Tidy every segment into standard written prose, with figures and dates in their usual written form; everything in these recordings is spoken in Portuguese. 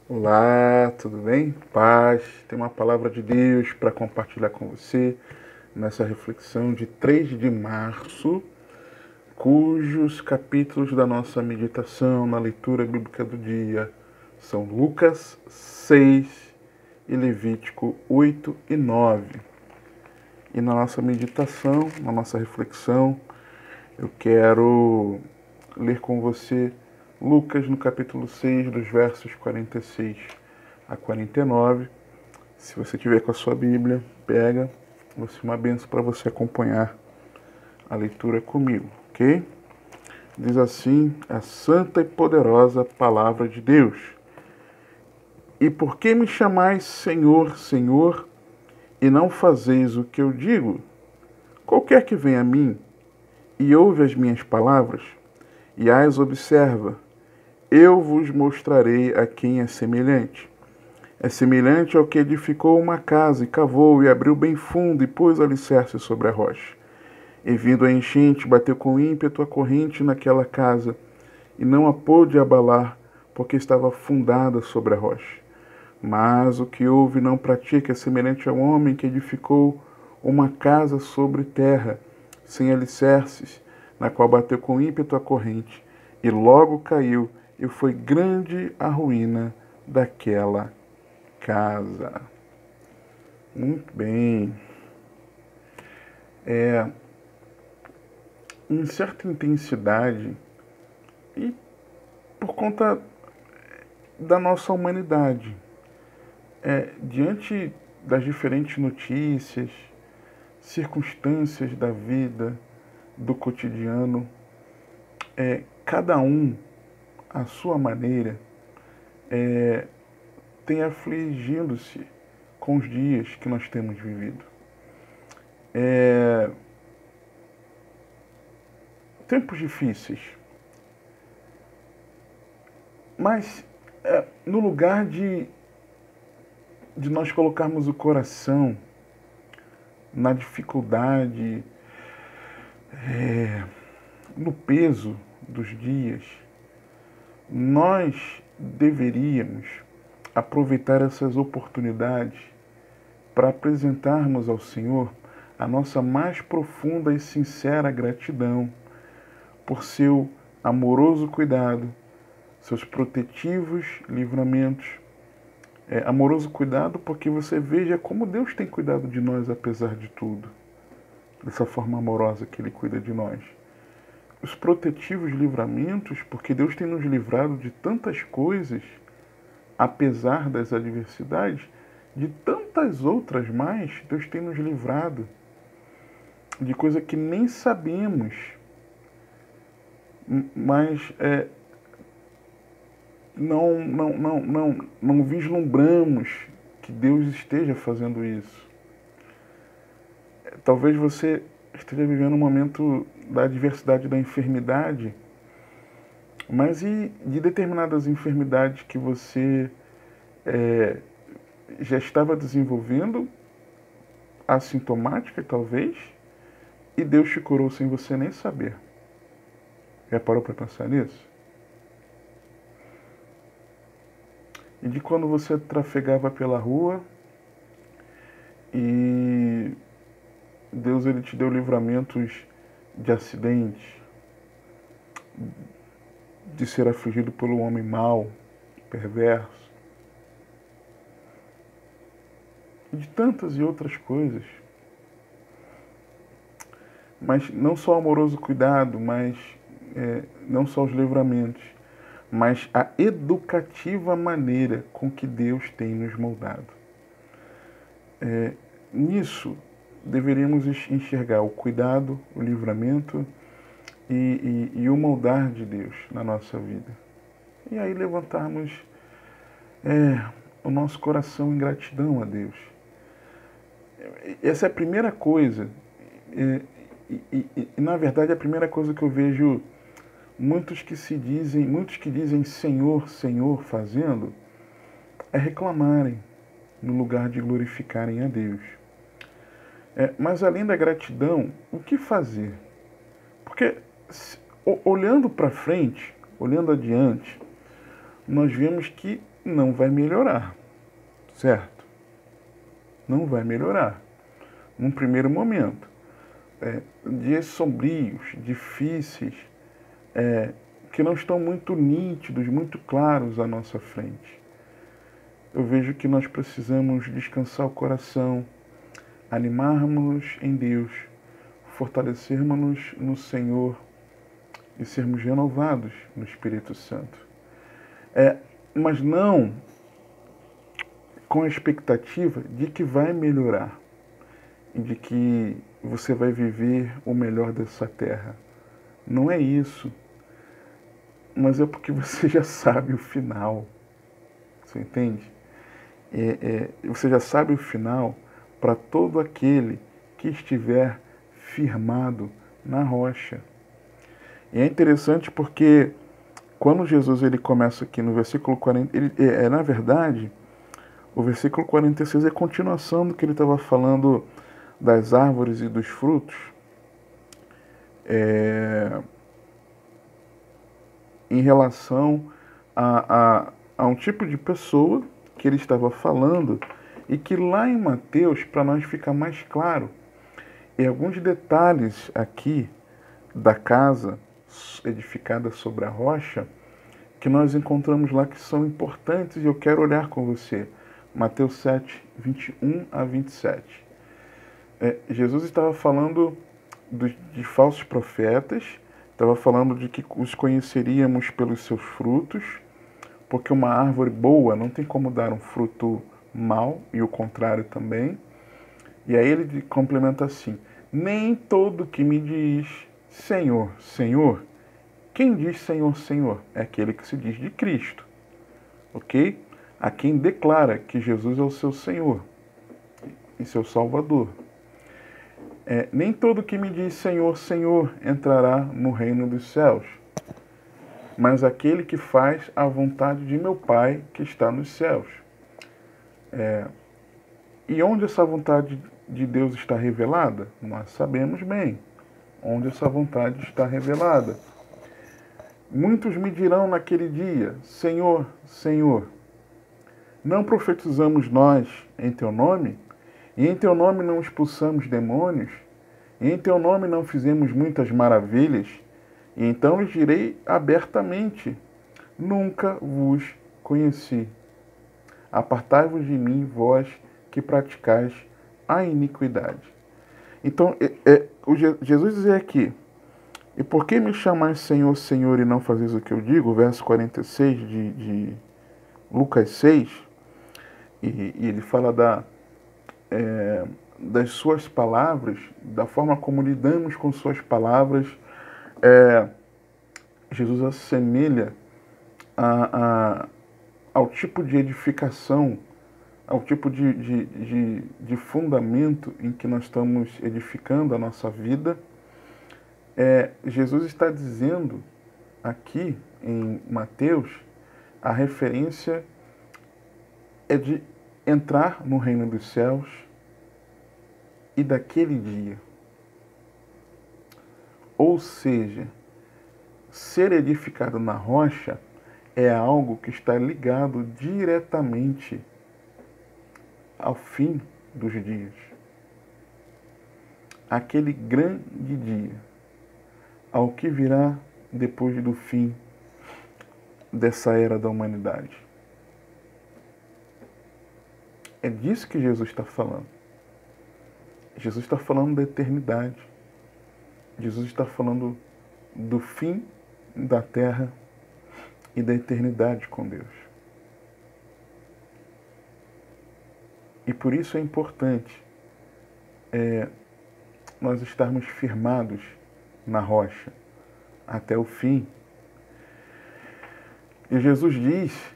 Olá, tudo bem? Paz, tem uma palavra de Deus para compartilhar com você nessa reflexão de 3 de março, cujos capítulos da nossa meditação na leitura bíblica do dia são Lucas 6 e Levítico 8 e 9. E na nossa meditação, na nossa reflexão, eu quero ler com você Lucas no capítulo 6, dos versos 46 a 49. Se você tiver com a sua Bíblia, pega. Vai ser uma benção para você acompanhar a leitura comigo, ok? Diz assim a santa e poderosa palavra de Deus. E por que me chamais Senhor, Senhor, e não fazeis o que eu digo? Qualquer que venha a mim e ouve as minhas palavras, e as observa, eu vos mostrarei a quem é semelhante. É semelhante ao que edificou uma casa e cavou e abriu bem fundo e pôs alicerce sobre a rocha. E vindo a enchente, bateu com ímpeto a corrente naquela casa e não a pôde abalar, porque estava fundada sobre a rocha. Mas o que ouve e não pratica é semelhante ao homem que edificou uma casa sobre terra, sem alicerces, na qual bateu com ímpeto a corrente, e logo caiu, e foi grande a ruína daquela casa. Muito bem. Em certa intensidade, e por conta da nossa humanidade, diante das diferentes notícias, circunstâncias da vida, do cotidiano, cada um, à sua maneira, tem afligindo-se com os dias que nós temos vivido. Tempos difíceis, mas no lugar de nós colocarmos o coração na dificuldade, no peso dos dias, nós deveríamos aproveitar essas oportunidades para apresentarmos ao Senhor a nossa mais profunda e sincera gratidão por seu amoroso cuidado, seus protetivos livramentos. Amoroso cuidado porque você veja como Deus tem cuidado de nós apesar de tudo, dessa forma amorosa que Ele cuida de nós. Os protetivos livramentos, porque Deus tem nos livrado de tantas coisas, apesar das adversidades, de tantas outras mais, Deus tem nos livrado de coisa que nem sabemos, mas não vislumbramos que Deus esteja fazendo isso. Talvez você esteja vivendo um momento da adversidade da enfermidade, mas e de determinadas enfermidades que você já estava desenvolvendo, assintomática talvez, e Deus te curou sem você nem saber. Já parou para pensar nisso? E de quando você trafegava pela rua e Deus ele te deu livramentos de acidentes, de ser afligido pelo homem mau, perverso, e de tantas e outras coisas. Mas não só o amoroso cuidado, mas não só os livramentos, mas a educativa maneira com que Deus tem nos moldado. Nisso, deveríamos enxergar o cuidado, o livramento e o moldar de Deus na nossa vida. E aí levantarmos o nosso coração em gratidão a Deus. Essa é a primeira coisa. Na verdade, a primeira coisa que eu vejo muitos que dizem Senhor, Senhor fazendo, é reclamarem no lugar de glorificarem a Deus. Mas além da gratidão, o que fazer? Porque olhando para frente, olhando adiante, nós vemos que não vai melhorar, certo? Não vai melhorar. Num primeiro momento. Dias sombrios, difíceis, que não estão muito nítidos, muito claros à nossa frente. Eu vejo que nós precisamos descansar o coração, animarmos-nos em Deus, fortalecermos-nos no Senhor e sermos renovados no Espírito Santo. Mas não com a expectativa de que vai melhorar e de que você vai viver o melhor dessa terra. Não é isso. Mas é porque você já sabe o final. Você entende? Você já sabe o final para todo aquele que estiver firmado na rocha. E é interessante porque quando Jesus ele começa aqui no versículo 40, na verdade, o versículo 46 é a continuação do que ele estava falando das árvores e dos frutos. Em relação a um tipo de pessoa que ele estava falando e que lá em Mateus, para nós ficar mais claro, e alguns detalhes aqui da casa edificada sobre a rocha, que nós encontramos lá que são importantes e eu quero olhar com você. Mateus 7, 21 a 27. Jesus estava falando de falsos profetas, estava falando de que os conheceríamos pelos seus frutos, porque uma árvore boa não tem como dar um fruto mau, e o contrário também. E aí ele complementa assim: nem todo que me diz Senhor, Senhor, quem diz Senhor, Senhor, é aquele que se diz de Cristo, ok? A quem declara que Jesus é o seu Senhor e seu Salvador. Nem todo que me diz Senhor, Senhor entrará no reino dos céus, mas aquele que faz a vontade de meu Pai que está nos céus. E onde essa vontade de Deus está revelada? Nós sabemos bem onde essa vontade está revelada. Muitos me dirão naquele dia: Senhor, Senhor, não profetizamos nós em teu nome? E em teu nome não expulsamos demônios? E em teu nome não fizemos muitas maravilhas? E então lhes direi abertamente: nunca vos conheci. Apartai-vos de mim, vós que praticais a iniquidade. Então, Jesus diz aqui: e por que me chamais Senhor, Senhor, e não fazeis o que eu digo? Verso 46 de Lucas 6, e ele fala das suas palavras, da forma como lidamos com suas palavras. Jesus assemelha ao tipo de edificação, ao tipo de fundamento em que nós estamos edificando a nossa vida. Jesus está dizendo aqui em Mateus, a referência é de entrar no reino dos céus e daquele dia. Ou seja, ser edificado na rocha é algo que está ligado diretamente ao fim dos dias. Aquele grande dia, ao que virá depois do fim dessa era da humanidade. É disso que Jesus está falando. Jesus está falando da eternidade. Jesus está falando do fim da terra e da eternidade com Deus. E por isso é importante nós estarmos firmados na rocha até o fim. E Jesus diz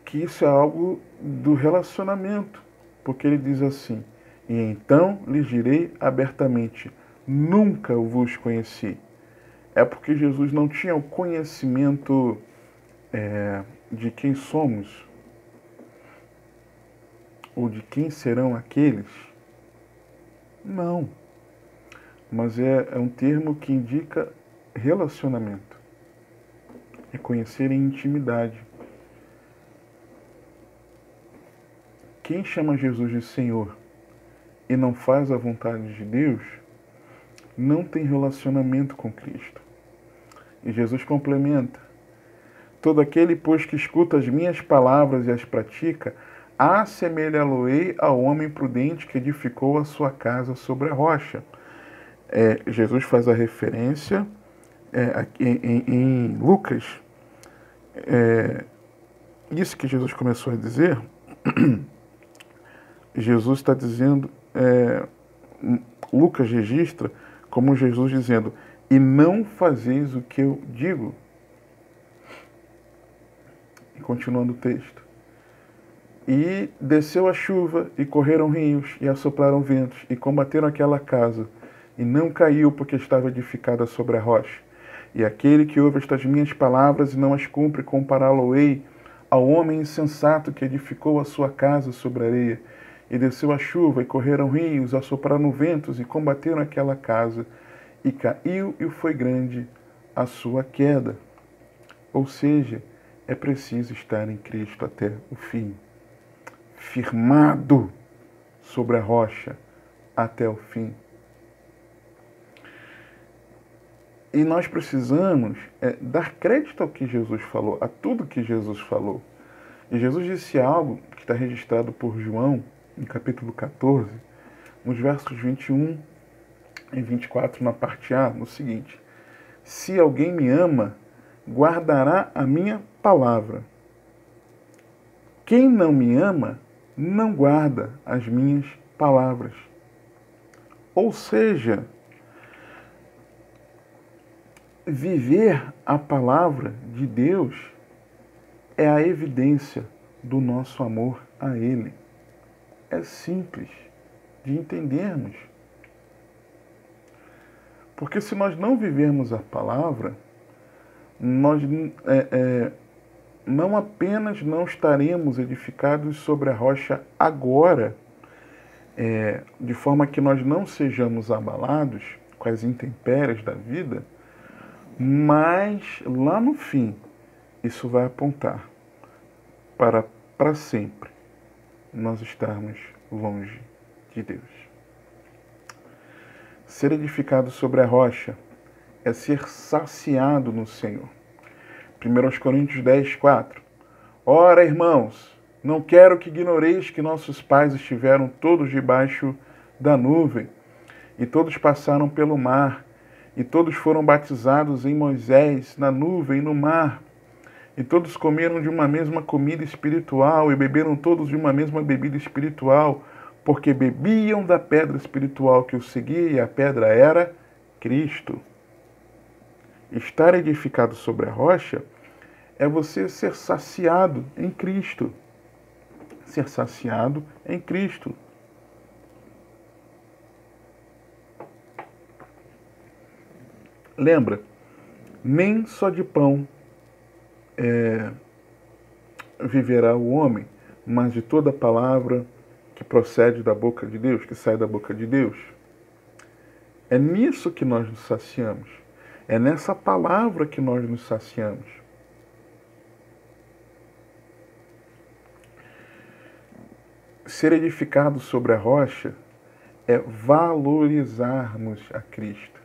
que isso é algo do relacionamento, porque ele diz assim: e então lhes direi abertamente, nunca vos conheci. É porque Jesus não tinha o conhecimento de quem somos, ou de quem serão aqueles. Não. Mas é um termo que indica relacionamento. É conhecer em intimidade. quem chama Jesus de Senhor e não faz a vontade de Deus, não tem relacionamento com Cristo. E Jesus complementa: todo aquele, pois, que escuta as minhas palavras e as pratica, assemelhá-lo-ei ao homem prudente que edificou a sua casa sobre a rocha. Jesus faz a referência em Lucas. Isso que Jesus começou a dizer, Jesus está dizendo, Lucas registra como Jesus dizendo: e não fazeis o que eu digo. E continuando o texto: e desceu a chuva, e correram rios, e assopraram ventos, e combateram aquela casa, e não caiu, porque estava edificada sobre a rocha. E aquele que ouve estas minhas palavras e não as cumpre, compará-lo-ei ao homem insensato que edificou a sua casa sobre a areia. E desceu a chuva, e correram rios, assopraram ventos, e combateram aquela casa, e caiu, e foi grande a sua queda. Ou seja, é preciso estar em Cristo até o fim, firmado sobre a rocha até o fim. E nós precisamos dar crédito ao que Jesus falou, a tudo que Jesus falou. E Jesus disse algo que está registrado por João, no capítulo 14, nos versos 21 e 24, na parte A, no seguinte: se alguém me ama, guardará a minha palavra. Quem não me ama, não guarda as minhas palavras. Ou seja, viver a palavra de Deus é a evidência do nosso amor a Ele. É simples de entendermos. Porque se nós não vivermos a palavra, nós não apenas não estaremos edificados sobre a rocha agora, de forma que nós não sejamos abalados com as intempéries da vida, mas lá no fim, isso vai apontar para sempre nós estarmos longe de Deus. Ser edificado sobre a rocha é ser saciado no Senhor. 1 Coríntios 10, 4. Ora, irmãos, não quero que ignoreis que nossos pais estiveram todos debaixo da nuvem, e todos passaram pelo mar, e todos foram batizados em Moisés, na nuvem e no mar, e todos comeram de uma mesma comida espiritual, e beberam todos de uma mesma bebida espiritual, porque bebiam da pedra espiritual que os seguia, e a pedra era Cristo. Estar edificado sobre a rocha é você ser saciado em Cristo. Ser saciado em Cristo. Lembra, nem só de pão viverá o homem, mas de toda palavra que procede da boca de Deus, que sai da boca de Deus. É nisso que nós nos saciamos. É nessa palavra que nós nos saciamos. Ser edificado sobre a rocha é valorizarmos a Cristo.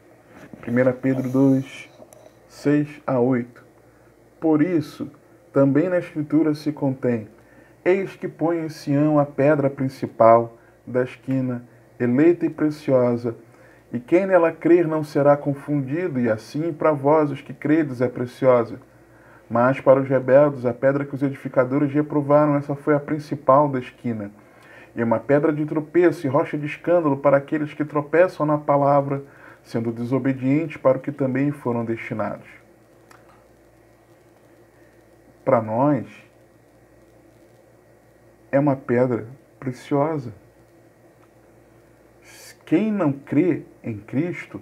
1 Pedro 2, 6 a 8. Por isso, também na Escritura se contém: eis que põe em Sião a pedra principal da esquina, eleita e preciosa, e quem nela crer não será confundido, e assim para vós, os que credes, é preciosa. Mas para os rebeldes, a pedra que os edificadores reprovaram, essa foi a principal da esquina, e uma pedra de tropeço e rocha de escândalo para aqueles que tropeçam na palavra, sendo desobedientes para o que também foram destinados. Para nós, é uma pedra preciosa. Quem não crê em Cristo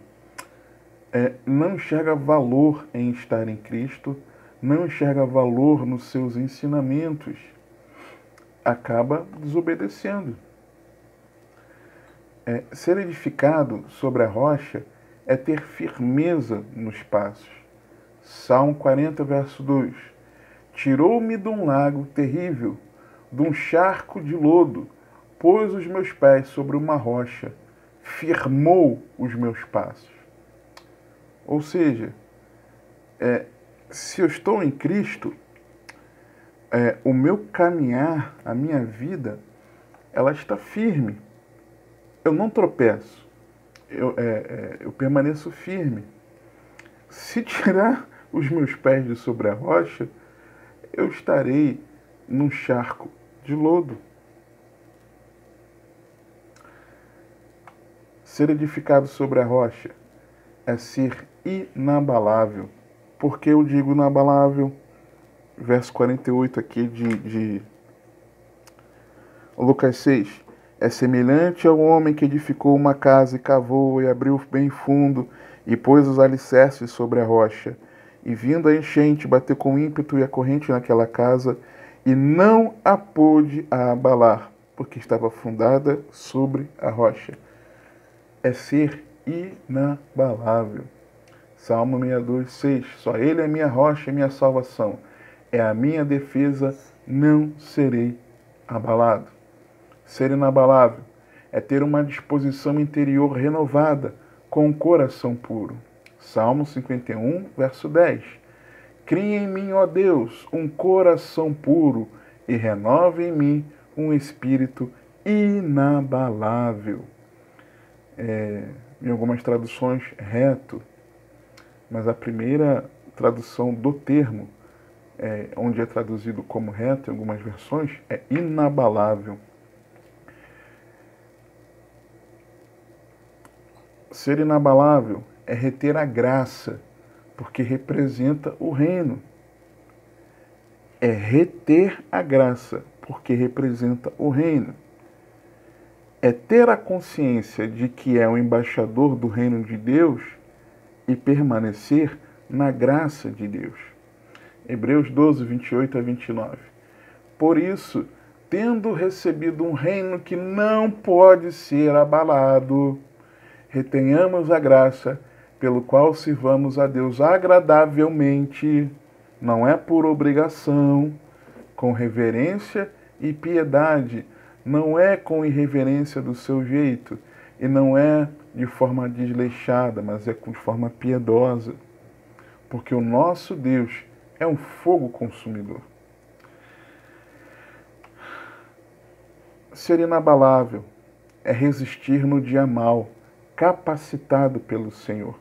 não enxerga valor em estar em Cristo, não enxerga valor nos seus ensinamentos, acaba desobedecendo. Ser edificado sobre a rocha é ter firmeza nos passos. Salmo 40, verso 2. Tirou-me de um lago terrível, de um charco de lodo, pôs os meus pés sobre uma rocha, firmou os meus passos. Ou seja, se eu estou em Cristo, o meu caminhar, a minha vida, ela está firme. Eu não tropeço. Eu permaneço firme. Se tirar os meus pés de sobre a rocha, eu estarei num charco de lodo. Ser edificado sobre a rocha é ser inabalável. Por que eu digo inabalável? Verso 48 aqui de Lucas 6. É semelhante ao homem que edificou uma casa e cavou e abriu bem fundo e pôs os alicerces sobre a rocha. E vindo a enchente, bateu com ímpeto e a corrente naquela casa e não a pôde abalar, porque estava fundada sobre a rocha. É ser inabalável. Salmo 62, 6. Só Ele é minha rocha e minha salvação. É a minha defesa, não serei abalado. Ser inabalável é ter uma disposição interior renovada, com um coração puro. Salmo 51, verso 10. Cria em mim, ó Deus, um coração puro e renova em mim um espírito inabalável. Em algumas traduções, reto, mas a primeira tradução do termo, onde é traduzido como reto em algumas versões, é inabalável. Ser inabalável é reter a graça, porque representa o reino. É reter a graça, porque representa o reino. É ter a consciência de que é o embaixador do reino de Deus e permanecer na graça de Deus. Hebreus 12, 28 a 29. Por isso, tendo recebido um reino que não pode ser abalado, retenhamos a graça pelo qual sirvamos a Deus agradavelmente, não é por obrigação, com reverência e piedade, não é com irreverência do seu jeito, e não é de forma desleixada, mas é de forma piedosa, porque o nosso Deus é um fogo consumidor. Ser inabalável é resistir no dia mau, capacitado pelo Senhor.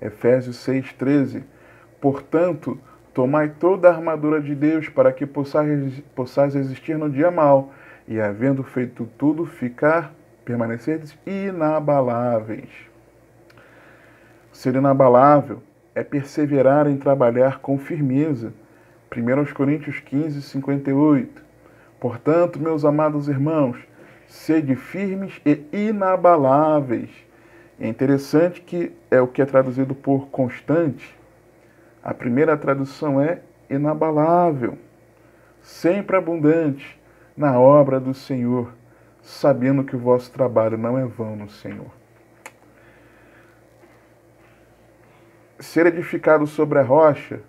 Efésios 6,13. Portanto, tomai toda a armadura de Deus para que possais resistir no dia mau, e havendo feito tudo, permanecerdes inabaláveis. Ser inabalável é perseverar em trabalhar com firmeza. 1 Coríntios 15, 58. Portanto, meus amados irmãos, sede firmes e inabaláveis. É interessante que é o que é traduzido por constante. A primeira tradução é inabalável, sempre abundante na obra do Senhor, sabendo que o vosso trabalho não é vão no Senhor. Ser edificado sobre a rocha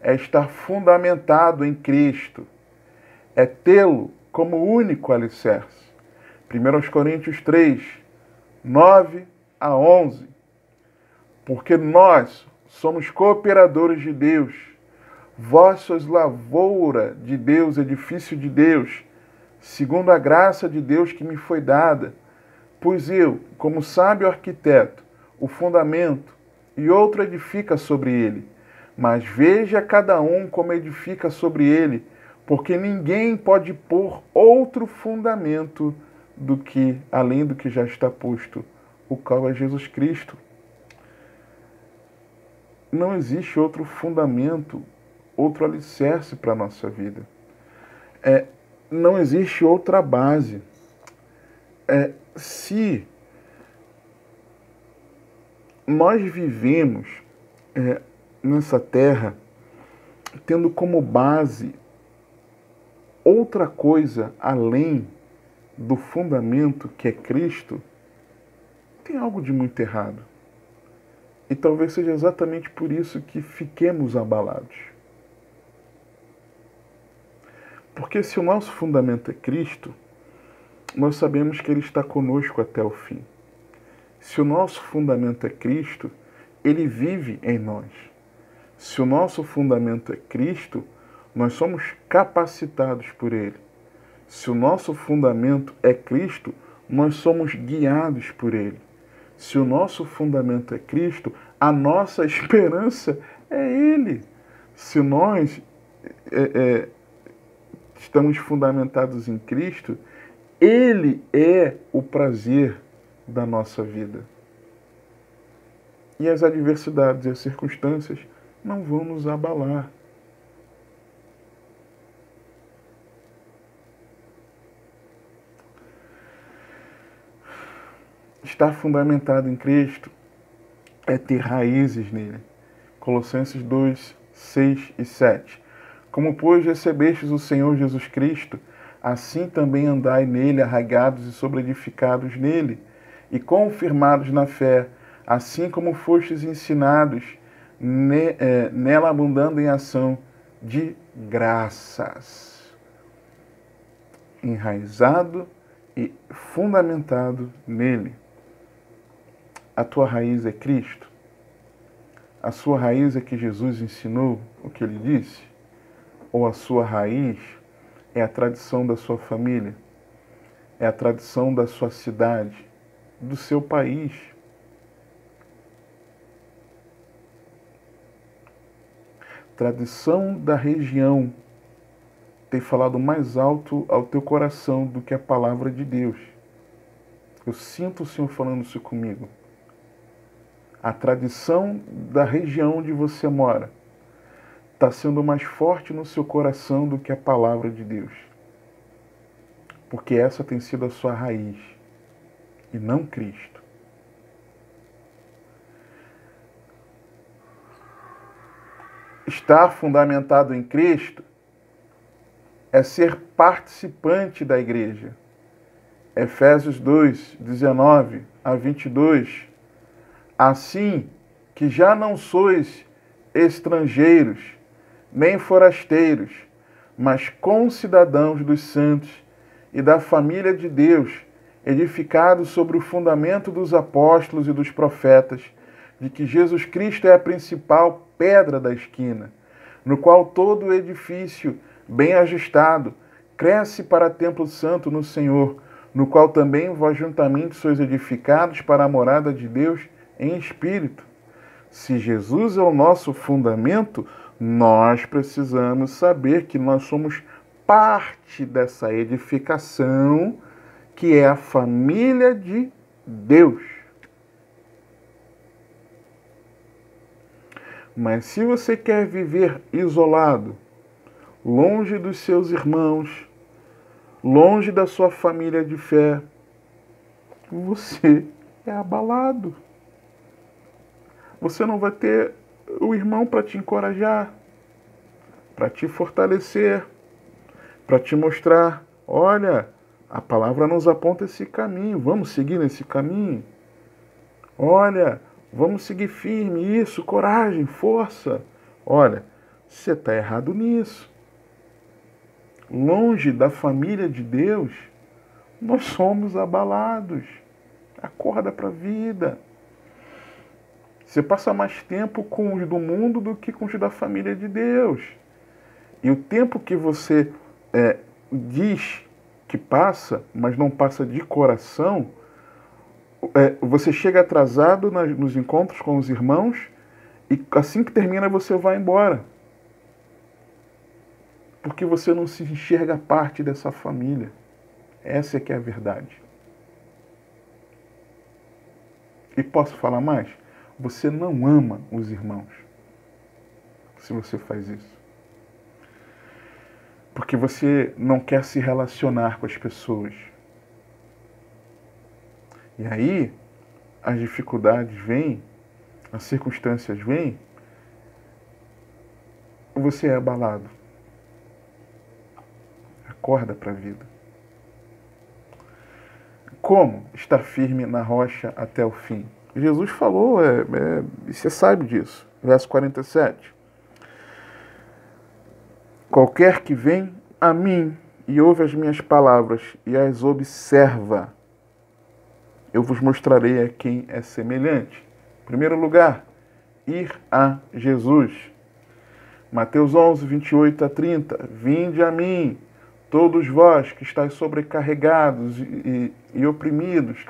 é estar fundamentado em Cristo, é tê-lo como único alicerce. 1 Coríntios 3, 9 a 11. Porque nós somos cooperadores de Deus, vós sois lavoura de Deus, edifício de Deus, segundo a graça de Deus que me foi dada. Pois eu, como sábio arquiteto, o fundamento, e outro edifica sobre ele. Mas veja cada um como edifica sobre ele, porque ninguém pode pôr outro fundamento do que, além do que já está posto, o qual é Jesus Cristo. Não existe outro fundamento, outro alicerce para a nossa vida. Não existe outra base. Se nós vivemos nessa terra tendo como base outra coisa além do fundamento que é Cristo, tem algo de muito errado. E talvez seja exatamente por isso que fiquemos abalados. Porque se o nosso fundamento é Cristo, nós sabemos que Ele está conosco até o fim. Se o nosso fundamento é Cristo, Ele vive em nós. Se o nosso fundamento é Cristo, nós somos capacitados por Ele. Se o nosso fundamento é Cristo, nós somos guiados por Ele. Se o nosso fundamento é Cristo, a nossa esperança é Ele. Se nós estamos fundamentados em Cristo, Ele é o prazer da nossa vida. E as adversidades e as circunstâncias não vão nos abalar. Estar fundamentado em Cristo é ter raízes nele. Colossenses 2, 6 e 7. Como, pois, recebestes o Senhor Jesus Cristo, assim também andai nele, arraigados e sobreedificados nele, e confirmados na fé, assim como fostes ensinados, nela abundando em ação de graças. Enraizado e fundamentado nele. A tua raiz é Cristo? A sua raiz é que Jesus ensinou o que ele disse? Ou a sua raiz é a tradição da sua família? É a tradição da sua cidade? Do seu país? Tradição da região tem falado mais alto ao teu coração do que a palavra de Deus. Eu sinto o Senhor falando isso comigo. A tradição da região onde você mora está sendo mais forte no seu coração do que a palavra de Deus. Porque essa tem sido a sua raiz, e não Cristo. Estar fundamentado em Cristo é ser participante da igreja. Efésios 2, 19 a 22. Assim que já não sois estrangeiros, nem forasteiros, mas concidadãos dos santos e da família de Deus, edificados sobre o fundamento dos apóstolos e dos profetas, de que Jesus Cristo é a principal pedra da esquina, no qual todo o edifício, bem ajustado, cresce para templo santo no Senhor, no qual também vós juntamente sois edificados para a morada de Deus em espírito. Se Jesus é o nosso fundamento, nós precisamos saber que nós somos parte dessa edificação, que é a família de Deus. Mas se você quer viver isolado, longe dos seus irmãos, longe da sua família de fé, você é abalado. Você não vai ter o irmão para te encorajar, para te fortalecer, para te mostrar, olha, a palavra nos aponta esse caminho, vamos seguir nesse caminho. Olha, vamos seguir firme, isso, coragem, força. Olha, você está errado nisso. Longe da família de Deus, nós somos abalados. Acorda para a vida. Você passa mais tempo com os do mundo do que com os da família de Deus. E o tempo que você diz que passa, mas não passa de coração, você chega atrasado nos encontros com os irmãos e assim que termina você vai embora. Porque você não se enxerga parte dessa família. Essa é que é a verdade. E posso falar mais? Você não ama os irmãos se você faz isso. Porque você não quer se relacionar com as pessoas. E aí, as dificuldades vêm, as circunstâncias vêm, você é abalado. Acorda para a vida. Como estar firme na rocha até o fim? Jesus falou, você sabe disso. Verso 47. Qualquer que vem a mim e ouve as minhas palavras e as observa. Eu vos mostrarei a quem é semelhante. Em primeiro lugar, ir a Jesus. Mateus 11, 28 a 30. Vinde a mim, todos vós que estáis sobrecarregados e oprimidos,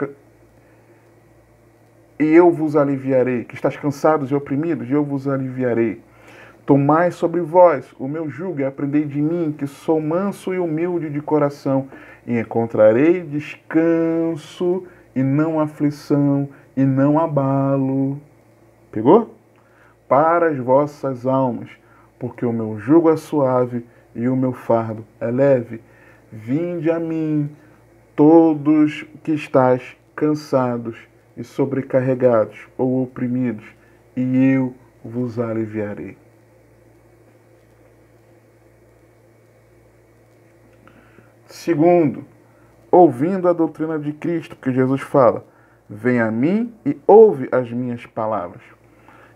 e eu vos aliviarei. Que estáis cansados e oprimidos, e eu vos aliviarei. Tomai sobre vós o meu jugo e aprendei de mim, que sou manso e humilde de coração, e encontrarei descanso e não aflição e não abalo. Pegou? Para as vossas almas, porque o meu jugo é suave e o meu fardo é leve. Vinde a mim, todos que estáis cansados e sobrecarregados ou oprimidos, e eu vos aliviarei. Segundo, ouvindo a doutrina de Cristo, que Jesus fala, vem a mim e ouve as minhas palavras.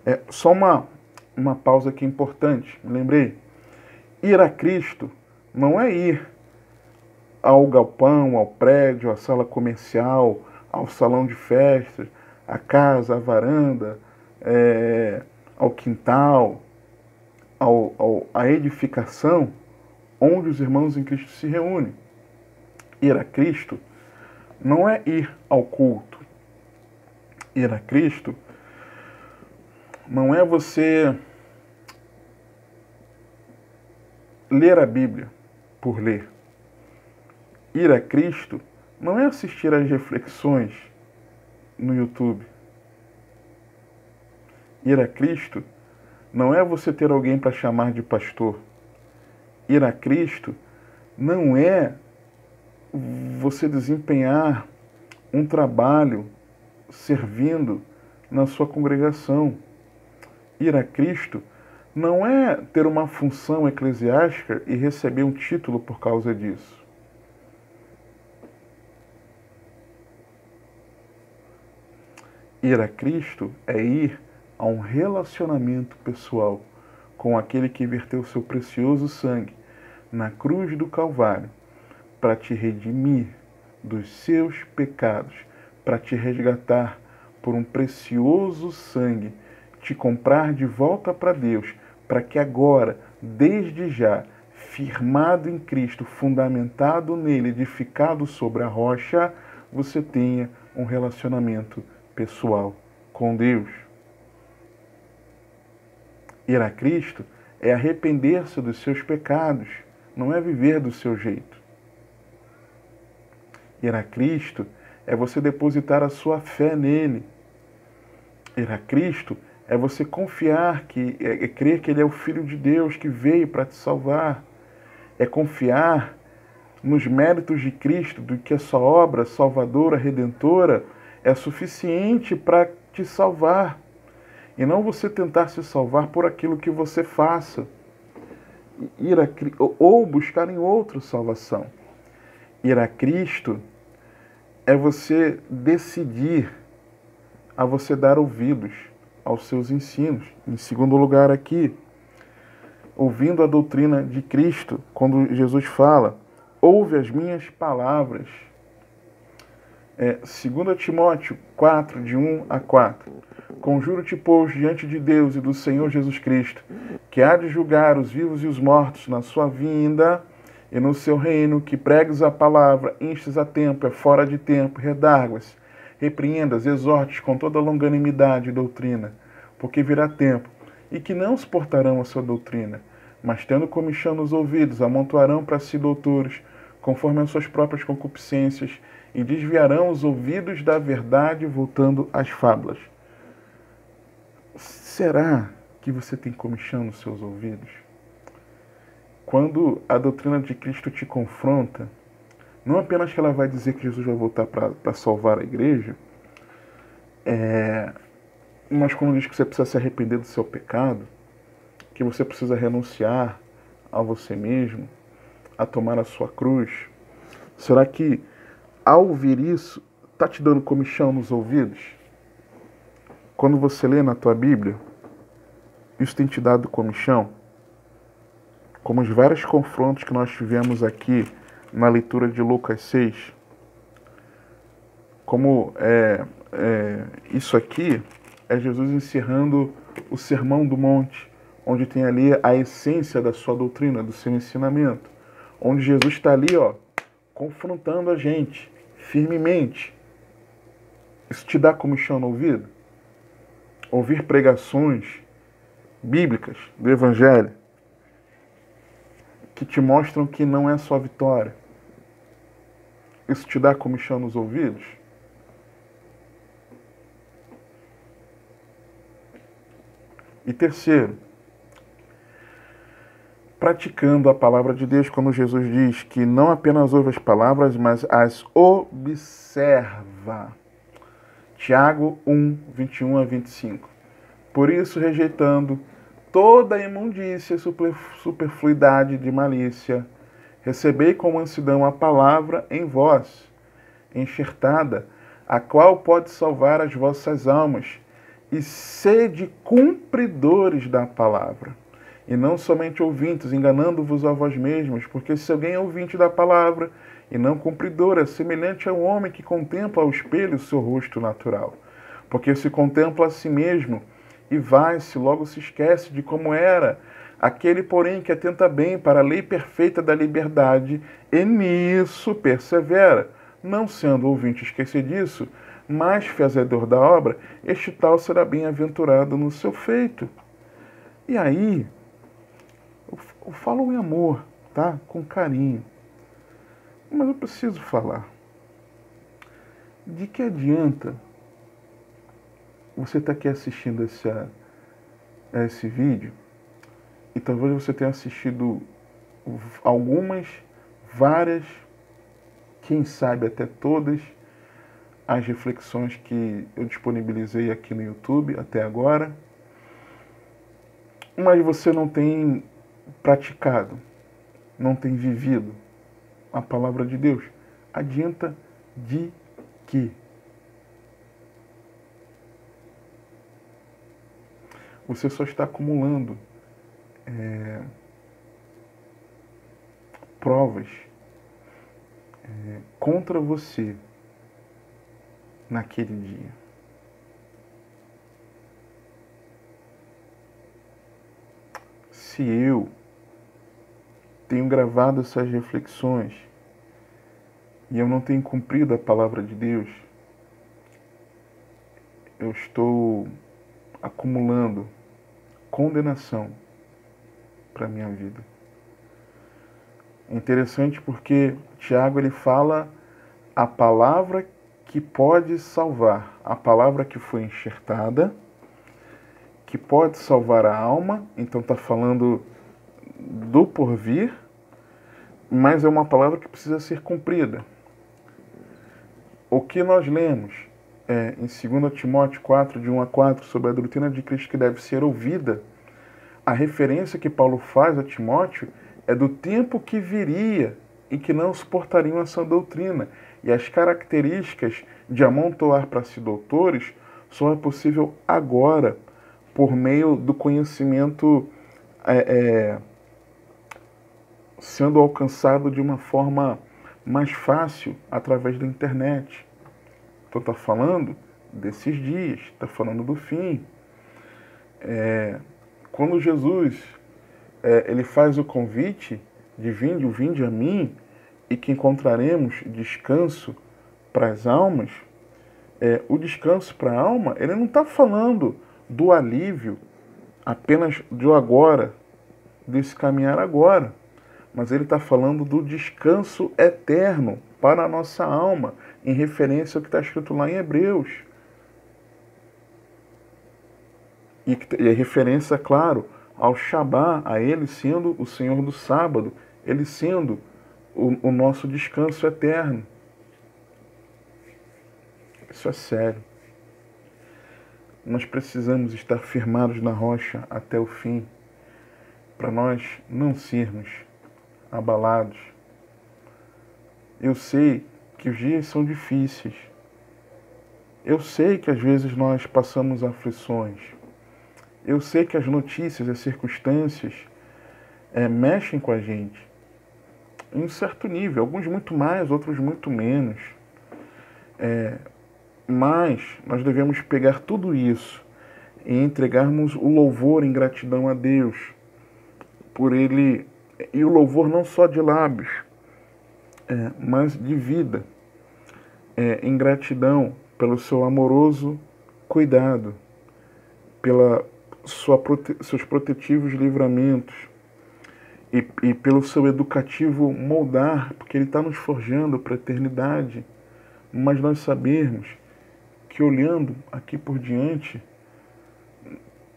É só uma pausa aqui importante, me lembrei. Ir a Cristo não é ir ao galpão, ao prédio, à sala comercial, ao salão de festas, à casa, à varanda, ao quintal, à edificação onde os irmãos em Cristo se reúnem. Ir a Cristo não é ir ao culto. Ir a Cristo não é você ler a Bíblia por ler. Ir a Cristo não é assistir às reflexões no YouTube. Ir a Cristo não é você ter alguém para chamar de pastor. Ir a Cristo não é você desempenhar um trabalho servindo na sua congregação. Ir a Cristo não é ter uma função eclesiástica e receber um título por causa disso. Ir a Cristo é ir a um relacionamento pessoal com aquele que verteu seu precioso sangue na cruz do Calvário para te redimir dos seus pecados, para te resgatar por um precioso sangue, te comprar de volta para Deus, para que agora, desde já, firmado em Cristo, fundamentado nele, edificado sobre a rocha, você tenha um relacionamento pessoal com Deus. Ir a Cristo é arrepender-se dos seus pecados, não é viver do seu jeito. Ir a Cristo é você depositar a sua fé nele. Ir a Cristo é você confiar, crer que ele é o Filho de Deus que veio para te salvar. É confiar nos méritos de Cristo, do que a sua obra salvadora, redentora, é suficiente para te salvar. E não você tentar se salvar por aquilo que você faça. Ou buscar em outro salvação. Ir a Cristo é você decidir a você dar ouvidos aos seus ensinos. Em segundo lugar aqui, ouvindo a doutrina de Cristo, quando Jesus fala, ouve as minhas palavras. 2 Timóteo 4, de 1 a 4. Conjuro-te, pois, diante de Deus e do Senhor Jesus Cristo, que há de julgar os vivos e os mortos na sua vinda e no seu reino, que pregues a palavra, instes a tempo, é fora de tempo, redarguas, repreendas, exortes com toda longanimidade e doutrina, porque virá tempo, e que não suportarão a sua doutrina, mas tendo comichão nos ouvidos, amontoarão para si doutores, conforme as suas próprias concupiscências, e desviarão os ouvidos da verdade, voltando às fábulas. Será que você tem comichão nos seus ouvidos? Quando a doutrina de Cristo te confronta, não apenas que ela vai dizer que Jesus vai voltar para salvar a igreja, mas quando diz que você precisa se arrepender do seu pecado, que você precisa renunciar a você mesmo, a tomar a sua cruz, será que ao ouvir isso, está te dando comichão nos ouvidos? Quando você lê na tua Bíblia, isso tem te dado comichão? como os vários confrontos que nós tivemos aqui na leitura de Lucas 6, como isso aqui é Jesus encerrando o Sermão do Monte, onde tem ali a essência da sua doutrina, do seu ensinamento, onde Jesus está ali, confrontando a gente firmemente. Isso te dá comichão no ouvido? Ouvir pregações bíblicas do Evangelho que te mostram que não é só vitória. Isso te dá comichão nos ouvidos? E terceiro, praticando a palavra de Deus, quando Jesus diz que não apenas ouve as palavras, mas as observa. Tiago 1, 21 a 25. Por isso, rejeitando toda imundícia, superfluidade de malícia, recebei com mansidão a palavra em vós, enxertada, a qual pode salvar as vossas almas, e sede cumpridores da palavra, e não somente ouvintes, enganando-vos a vós mesmos, porque se alguém é ouvinte da palavra e não cumpridor, é semelhante ao homem que contempla ao espelho o seu rosto natural. Porque se contempla a si mesmo e vai-se, logo se esquece de como era. Aquele, porém, que atenta bem para a lei perfeita da liberdade, e nisso persevera, não sendo ouvinte esquecediço, mas fazedor da obra, este tal será bem-aventurado no seu feito. E aí, eu falo em amor, tá? Com carinho. Mas eu preciso falar. De que adianta você estar aqui assistindo esse vídeo e talvez você tenha assistido algumas, várias, quem sabe até todas, as reflexões que eu disponibilizei aqui no YouTube até agora, mas você não tem praticado, não tem vivido a palavra de Deus. Adianta de quê? Você só está acumulando provas contra você naquele dia. Se eu tenho gravado essas reflexões e eu não tenho cumprido a palavra de Deus, eu estou acumulando condenação para a minha vida. É interessante porque Tiago ele fala a palavra que pode salvar, a palavra que foi enxertada, que pode salvar a alma, então está falando do porvir, mas é uma palavra que precisa ser cumprida. O que nós lemos em 2 Timóteo 4, de 1 a 4, sobre a doutrina de Cristo que deve ser ouvida, a referência que Paulo faz a Timóteo é do tempo que viria e que não suportariam essa doutrina. E as características de amontoar para si doutores só é possível agora, por meio do conhecimento sendo alcançado de uma forma mais fácil através da internet. Então está falando desses dias, está falando do fim. Quando Jesus ele faz o convite de vinde a mim, e que encontraremos descanso para as almas, o descanso para a alma, ele não está falando do alívio apenas do agora, desse caminhar agora, mas ele está falando do descanso eterno para a nossa alma, em referência ao que está escrito lá em Hebreus. E é referência, claro, ao Shabá, a ele sendo o Senhor do sábado, ele sendo o nosso descanso eterno. Isso é sério. Nós precisamos estar firmados na rocha até o fim, para nós não sermos abalados. Eu sei que os dias são difíceis. Eu sei que às vezes nós passamos aflições. Eu sei que as notícias, as circunstâncias mexem com a gente em um certo nível, alguns muito mais, outros muito menos. Mas nós devemos pegar tudo isso e entregarmos o louvor em gratidão a Deus por Ele, e o louvor não só de lábios, mas de vida, em gratidão pelo seu amoroso cuidado, pela seus protetivos livramentos e pelo seu educativo moldar, porque Ele está nos forjando para a eternidade. Mas nós sabemos que, olhando aqui por diante,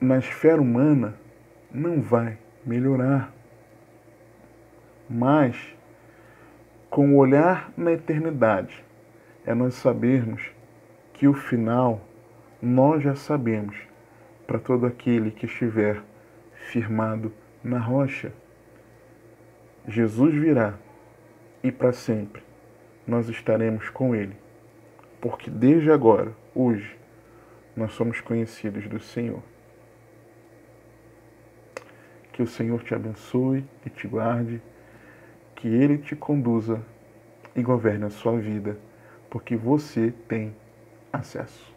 na esfera humana, não vai melhorar. Mas, com o olhar na eternidade, nós sabermos que o final nós já sabemos para todo aquele que estiver firmado na rocha. Jesus virá e para sempre nós estaremos com Ele, porque desde agora, hoje, nós somos conhecidos do Senhor. Que o Senhor te abençoe e te guarde, que Ele te conduza e governe a sua vida, porque você tem acesso.